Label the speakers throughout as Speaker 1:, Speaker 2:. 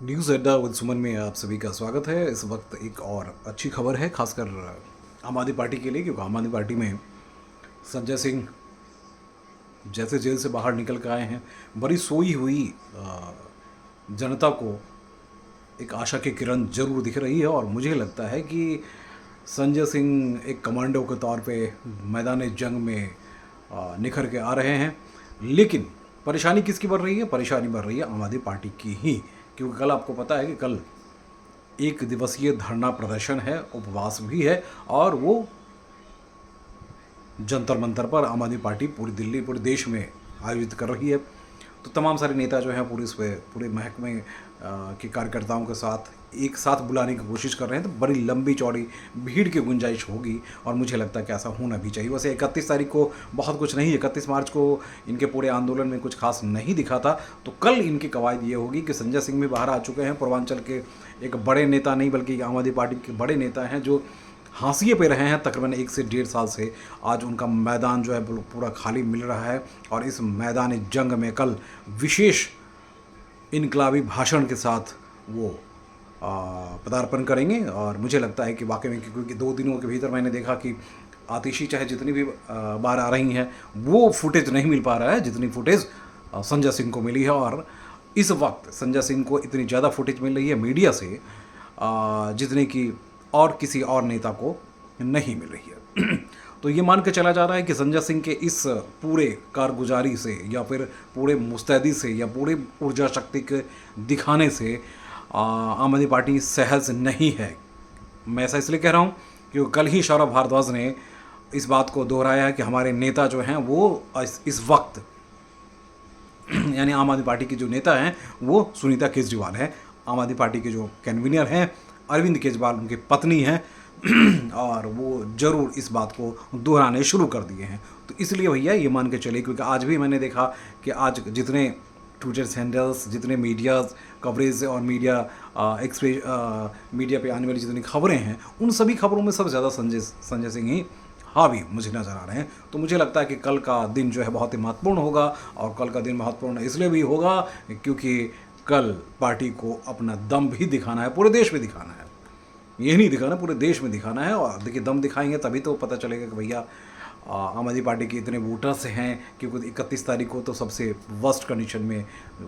Speaker 1: News अड्डा with सुमन में आप सभी का स्वागत है। इस वक्त एक और अच्छी खबर है, खासकर आम आदमी पार्टी के लिए, क्योंकि आम आदमी पार्टी में संजय सिंह जैसे जेल से बाहर निकल कर आए हैं, बड़ी सोई हुई जनता को एक आशा की किरण जरूर दिख रही है। और मुझे लगता है कि संजय सिंह एक कमांडो के तौर पे मैदान जंग में निखर के आ रहे हैं। लेकिन परेशानी किसकी बढ़ रही है? परेशानी बढ़ रही है आम आदमी पार्टी की ही, क्योंकि कल आपको पता है कि कल एक दिवसीय धरना प्रदर्शन है, उपवास भी है, और वो जंतर मंतर पर आम आदमी पार्टी पूरी दिल्ली, पूरे देश में आयोजित कर रही है। तो तमाम सारे नेता जो हैं पुलिस पे, पूरे महकमे के कार्यकर्ताओं के साथ एक साथ बुलाने की कोशिश कर रहे हैं। तो बड़ी लंबी चौड़ी भीड़ की गुंजाइश होगी, और मुझे लगता है कि ऐसा होना भी चाहिए। वैसे 31 तारीख को बहुत कुछ नहीं, 31 मार्च को इनके पूरे आंदोलन में कुछ खास नहीं दिखा था। तो कल इनकी कवायद ये होगी कि संजय सिंह भी बाहर आ चुके हैं, पूर्वांचल के एक बड़े नेता नहीं बल्कि आम आदमी पार्टी के बड़े नेता हैं जो हाशिए पे रहे हैं तकरीबन 1 से 1.5 साल से। आज उनका मैदान जो है पूरा खाली मिल रहा है, और इस मैदान जंग में कल विशेष इनकलाबी भाषण के साथ वो पदार्पण करेंगे। और मुझे लगता है कि वाकई में, क्योंकि 2 दिनों के भीतर मैंने देखा कि आतिशी चाहे जितनी भी बार आ रही हैं, वो फुटेज नहीं मिल पा रहा है जितनी फुटेज संजय सिंह को मिली है। और इस वक्त संजय सिंह को इतनी ज़्यादा फुटेज मिल रही है मीडिया से जितने की और किसी और नेता को नहीं मिल रही है। तो ये मान के चला जा रहा है कि संजय सिंह के इस पूरे कारगुजारी से, या फिर पूरे मुस्तैदी से, या पूरे ऊर्जा शक्ति के दिखाने से आम आदमी पार्टी सहज नहीं है। मैं ऐसा इसलिए कह रहा हूँ क्योंकि कल ही सौरभ भारद्वाज ने इस बात को दोहराया है कि हमारे नेता जो हैं वो इस वक्त यानी आम आदमी पार्टी के जो नेता हैं वो सुनीता केजरीवाल हैं, आम आदमी पार्टी के जो कन्वीनर हैं अरविंद केजरीवाल उनकी पत्नी हैं, और वो ज़रूर इस बात को दोहराने शुरू कर दिए हैं। तो इसलिए भैया ये मान के चले, क्योंकि आज भी मैंने देखा कि आज जितने ट्विटर हैंडल्स, जितने मीडिया कवरेज और मीडिया मीडिया पे आने वाली जितनी खबरें हैं, उन सभी खबरों में सबसे ज़्यादा संजय सिंह ही हावी मुझे नज़र आ रहे हैं। तो मुझे लगता है कि कल का दिन जो है बहुत ही महत्वपूर्ण होगा, और कल का दिन महत्वपूर्ण इसलिए भी होगा क्योंकि कल पार्टी को अपना दम भी दिखाना है, पूरे देश में दिखाना है। ये नहीं दिखाना, पूरे देश में दिखाना है। और देखिए, दम दिखाएंगे तभी तो पता चलेगा कि भैया आम आदमी पार्टी के इतने वोटर्स हैं, क्योंकि 31 तारीख को तो सबसे वर्स्ट कंडीशन में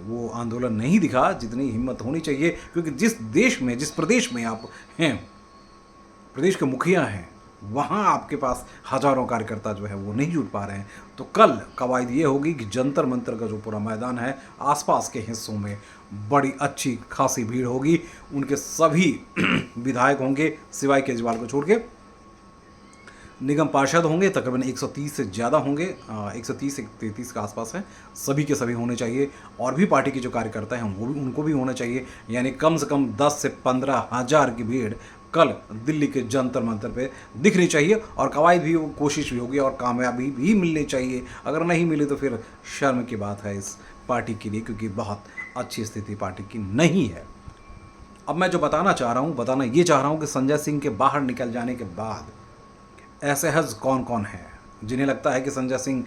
Speaker 1: वो आंदोलन नहीं दिखा जितनी हिम्मत होनी चाहिए। क्योंकि जिस देश में, जिस प्रदेश में आप हैं, प्रदेश के मुखिया हैं, वहाँ आपके पास हजारों कार्यकर्ता जो है वो नहीं जुट पा रहे हैं। तो कल कवायद ये होगी कि जंतर मंतर का जो पूरा मैदान है, आसपास के हिस्सों में बड़ी अच्छी खासी भीड़ होगी। उनके सभी विधायक होंगे, सिवाय केजरीवाल को छोड़ के। निगम पार्षद होंगे तकरीबन 130 से ज़्यादा होंगे, 130 से 133 के आसपास हैं, सभी के सभी होने चाहिए। और भी पार्टी के जो कार्यकर्ता हैं वो भी, उनको भी होना चाहिए। यानी कम से कम 10 से 15 हज़ार की भीड़ कल दिल्ली के जंतर मंतर पे दिखनी चाहिए। और कवायद भी, कोशिश भी होगी, और कामयाबी भी मिलनी चाहिए। अगर नहीं मिली तो फिर शर्म की बात है इस पार्टी के लिए, क्योंकि बहुत अच्छी स्थिति पार्टी की नहीं है। अब मैं जो बताना चाह रहा हूँ कि संजय सिंह के बाहर निकल जाने के बाद असहज कौन कौन है, जिन्हें लगता है कि संजय सिंह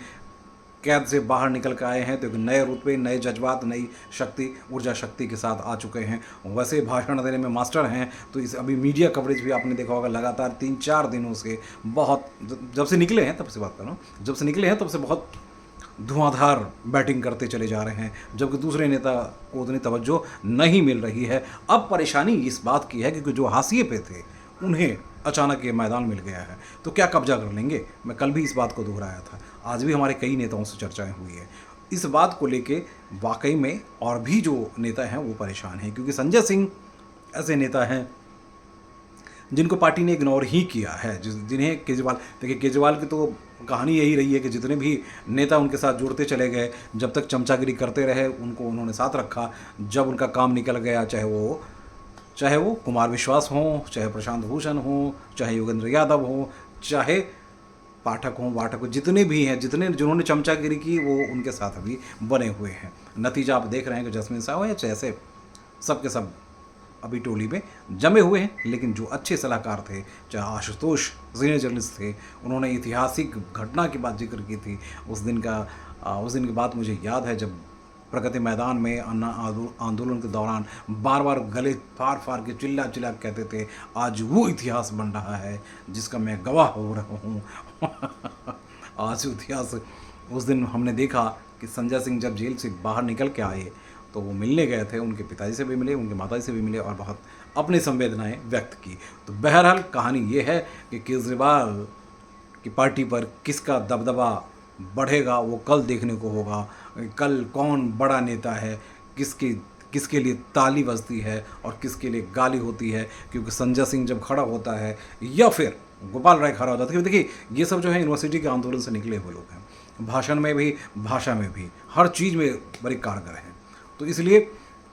Speaker 1: कैद से बाहर निकल कर आए हैं तो एक नए रुतबे, नए जज्बात, नई शक्ति, ऊर्जा शक्ति के साथ आ चुके हैं। वैसे भाषण देने में मास्टर हैं। तो इस अभी मीडिया कवरेज भी आपने देखा होगा, लगातार 3-4 दिनों से बहुत, जब से निकले हैं तब से बात कर रहा हूँ, जब से निकले हैं तब से बहुत धुआंधार बैटिंग करते चले जा रहे हैं, जबकि दूसरे नेता को उतनी तवज्जो नहीं मिल रही है। अब परेशानी इस बात की है क्योंकि जो हाशिए पे थे उन्हें अचानक ये मैदान मिल गया है, तो क्या कब्जा कर लेंगे? मैं कल भी इस बात को दोहराया था, आज भी हमारे कई नेताओं से चर्चाएं हुई है इस बात को लेके। वाकई में और भी जो नेता हैं वो परेशान हैं, क्योंकि संजय सिंह ऐसे नेता हैं जिनको पार्टी ने इग्नोर ही किया है, जिन्हें केजरीवाल, देखिए केजरीवाल की तो कहानी यही रही है कि जितने भी नेता उनके साथ जुड़ते चले गए, जब तक चमचागिरी करते रहे उनको उन्होंने साथ रखा। जब उनका काम निकल गया, चाहे वो कुमार विश्वास हों, चाहे प्रशांत भूषण हों, चाहे योगेंद्र यादव हों, चाहे पाठक हों, वाठक हों, जितने भी हैं, जिन्होंने चमचागिरी की वो उनके साथ अभी बने हुए हैं। नतीजा आप देख रहे हैं कि जस्मिन साहब या जैसे सब के सब अभी टोली में जमे हुए हैं। लेकिन जो अच्छे सलाहकार थे, चाहे आशुतोष सीनियर जर्नलिस्ट थे, उन्होंने ऐतिहासिक घटना की बात जिक्र की थी। उस दिन की बात मुझे याद है जब प्रगति मैदान में अन्ना आंदोलन के दौरान बार बार गले फाड़ फाड़ के चिल्ला चिल्ला के कहते थे, आज वो इतिहास बन रहा है जिसका मैं गवाह हो रहा हूँ। आज इतिहास, उस दिन हमने देखा कि संजय सिंह जब जेल से बाहर निकल के आए तो वो मिलने गए थे, उनके पिताजी से भी मिले, उनके माताजी से भी मिले और बहुत अपनी संवेदनाएं व्यक्त की। तो बहरहाल कहानी ये है कि केजरीवाल की पार्टी पर किसका दबदबा बढ़ेगा वो कल देखने को होगा। कल कौन बड़ा नेता है, किसके लिए ताली बजती है और किसके लिए गाली होती है, क्योंकि संजय सिंह जब खड़ा होता है या फिर गोपाल राय खड़ा होता है, क्योंकि देखिए ये सब जो है यूनिवर्सिटी के आंदोलन से निकले हुए लोग हैं, भाषण में भी भाषा में भी हर चीज़ में बड़ी कारगर हैं। तो इसलिए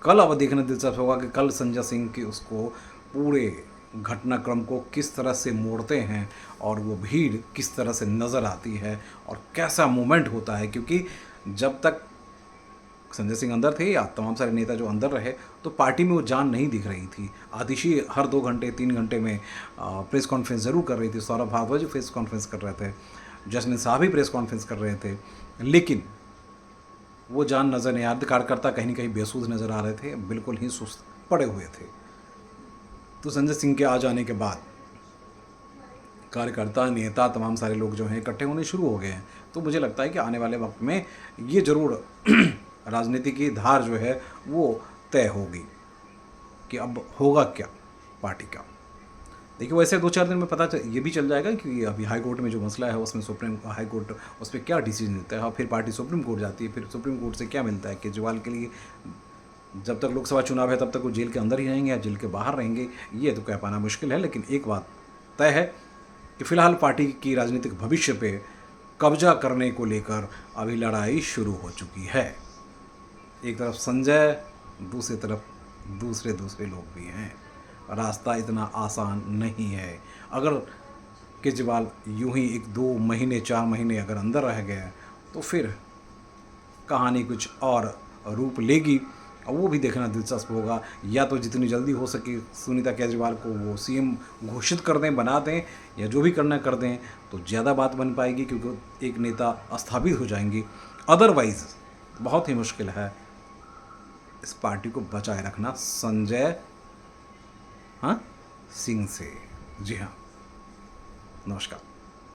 Speaker 1: कल अब देखना दिलचस्प होगा कि कल संजय सिंह की उसको पूरे घटनाक्रम को किस तरह से मोड़ते हैं और वो भीड़ किस तरह से नज़र आती है और कैसा मूवमेंट होता है, क्योंकि जब तक संजय सिंह अंदर थे या तमाम सारे नेता जो अंदर रहे तो पार्टी में वो जान नहीं दिख रही थी। आतिशी हर 2 घंटे 3 घंटे में प्रेस कॉन्फ्रेंस ज़रूर कर रही थी, सौरभ भारद्वाज प्रेस कॉन्फ्रेंस कर रहे थे, जसमिन साहब भी प्रेस कॉन्फ्रेंस कर रहे थे, लेकिन वो जान नज़र नहीं आ रही। कार्यकर्ता कहीं ना कहीं बेसुध नज़र आ रहे थे, बिल्कुल ही सुस्त पड़े हुए थे। तो संजय सिंह के आ जाने के बाद कार्यकर्ता, नेता, तमाम सारे लोग जो हैं इकट्ठे होने शुरू हो गए हैं। तो मुझे लगता है कि आने वाले वक्त में ये ज़रूर राजनीति की धार जो है वो तय होगी कि अब होगा क्या पार्टी का। देखिए वैसे 2-4 दिन में ये भी चल जाएगा कि अभी हाई कोर्ट में जो मसला है उसमें सुप्रीम हाई कोर्ट उस पर क्या डिसीजन देता है, और फिर पार्टी सुप्रीम कोर्ट जाती है, फिर सुप्रीम कोर्ट से क्या मिलता है। केजरीवाल के लिए जब तक लोकसभा चुनाव है तब तक वो जेल के अंदर ही रहेंगे या जेल के बाहर रहेंगे, ये तो कह पाना मुश्किल है। लेकिन एक बात तय है कि फिलहाल पार्टी की राजनीतिक भविष्य पे कब्जा करने को लेकर अभी लड़ाई शुरू हो चुकी है। एक तरफ संजय, दूसरी तरफ दूसरे लोग भी हैं। रास्ता इतना आसान नहीं है। अगर केजरीवाल यूं ही 1-2 महीने 4 महीने अगर अंदर रह गए तो फिर कहानी कुछ और रूप लेगी, और वो भी देखना दिलचस्प होगा। या तो जितनी जल्दी हो सके सुनीता केजरीवाल को वो सीएम घोषित कर दें, बना दें, या जो भी करना कर दें तो ज़्यादा बात बन पाएगी, क्योंकि एक नेता स्थापित हो जाएंगी। अदरवाइज़ बहुत ही मुश्किल है इस पार्टी को बचाए रखना संजय सिंह से। जी हाँ, नमस्कार।